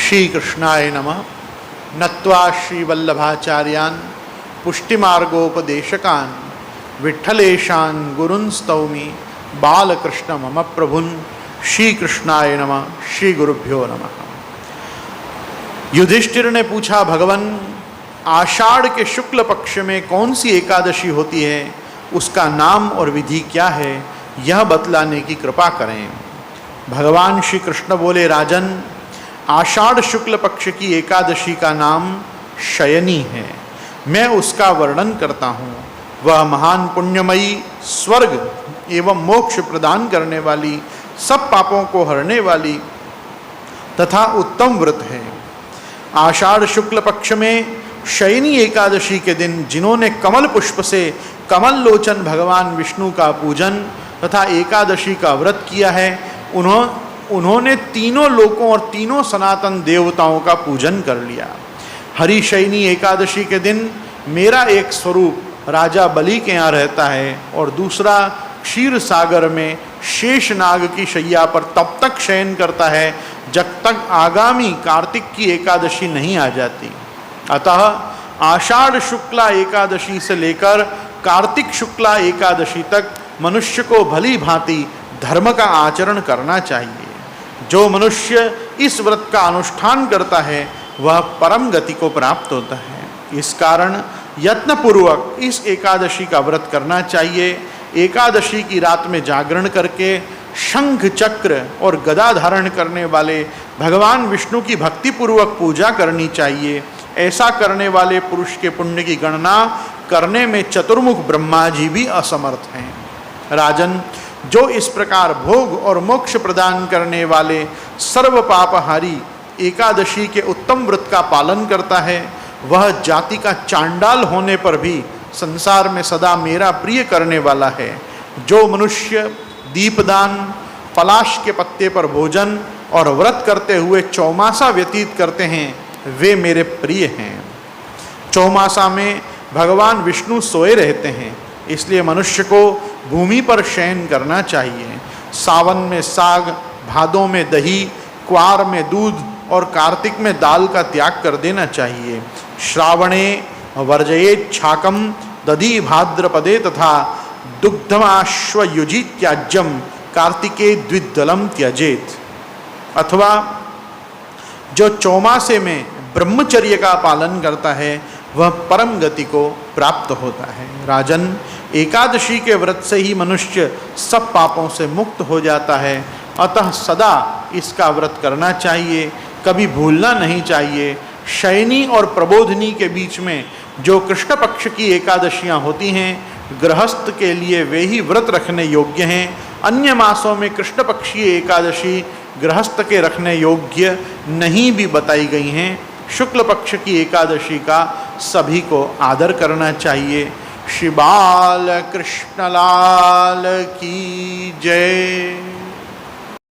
श्री कृष्णाय नमः। नत्वा श्रीवल्लभाचार्यान् पुष्टिमार्गोपदेशकान् विठ्ठलेशान् गुरुन् स्तौमि बालकृष्ण मम प्रभुन्। श्री कृष्णाय नमः। श्री गुरुभ्यो नमः। युधिष्ठिर ने पूछा, भगवन आषाढ़ के शुक्ल पक्ष में कौन सी एकादशी होती है, उसका नाम और विधि क्या है, यह बतलाने की कृपा करें। भगवान श्री कृष्ण बोले, राजन, आषाढ़ शुक्ल पक्ष की एकादशी का नाम शयनी है। मैं उसका वर्णन करता हूँ। वह महान पुण्यमयी, स्वर्ग एवं मोक्ष प्रदान करने वाली, सब पापों को हरने वाली तथा उत्तम व्रत है। आषाढ़ शुक्ल पक्ष में शयनी एकादशी के दिन जिन्होंने कमल पुष्प से कमल लोचन भगवान विष्णु का पूजन तथा एकादशी का व्रत किया है, उन्होंने तीनों लोकों और तीनों सनातन देवताओं का पूजन कर लिया। हरिशयनी एकादशी के दिन मेरा एक स्वरूप राजा बलि के यहाँ रहता है और दूसरा क्षीर सागर में शेषनाग की शैया पर तब तक शयन करता है जब तक आगामी कार्तिक की एकादशी नहीं आ जाती। अतः आषाढ़ शुक्ला एकादशी से लेकर कार्तिक शुक्ला एकादशी तक मनुष्य को भली भांति धर्म का आचरण करना चाहिए। जो मनुष्य इस व्रत का अनुष्ठान करता है वह परम गति को प्राप्त होता है। इस कारण यत्नपूर्वक इस एकादशी का व्रत करना चाहिए। एकादशी की रात में जागरण करके शंख चक्र और गदा धारण करने वाले भगवान विष्णु की भक्तिपूर्वक पूजा करनी चाहिए। ऐसा करने वाले पुरुष के पुण्य की गणना करने में चतुर्मुख ब्रह्मा जी भी असमर्थ हैं। राजन, जो इस प्रकार भोग और मोक्ष प्रदान करने वाले सर्व पापहारी एकादशी के उत्तम व्रत का पालन करता है, वह जाति का चांडाल होने पर भी संसार में सदा मेरा प्रिय करने वाला है। जो मनुष्य दीपदान, पलाश के पत्ते पर भोजन और व्रत करते हुए चौमासा व्यतीत करते हैं, वे मेरे प्रिय हैं। चौमासा में भगवान विष्णु सोए रहते हैं, इसलिए मनुष्य को भूमि पर शयन करना चाहिए। सावन में साग, भादों में दही, क्वार में दूध और कार्तिक में दाल का त्याग कर देना चाहिए। श्रावणे वर्जयेत् छाकम दधि भाद्रपदे तथा दुग्धमाश्वयुजी त्याज्यम कार्तिके द्विदलम त्यजेत। अथवा जो चौमासे में ब्रह्मचर्य का पालन करता है वह परम गति को प्राप्त होता है। राजन, एकादशी के व्रत से ही मनुष्य सब पापों से मुक्त हो जाता है। अतः सदा इसका व्रत करना चाहिए, कभी भूलना नहीं चाहिए। शयनी और प्रबोधनी के बीच में जो कृष्ण पक्ष की एकादशियां होती हैं, गृहस्थ के लिए वे ही व्रत रखने योग्य हैं। अन्य मासों में कृष्ण पक्षीय एकादशी गृहस्थ के रखने योग्य नहीं भी बताई गई हैं। शुक्ल पक्ष की एकादशी का सभी को आदर करना चाहिए। श्री बाल कृष्ण लाल की जय।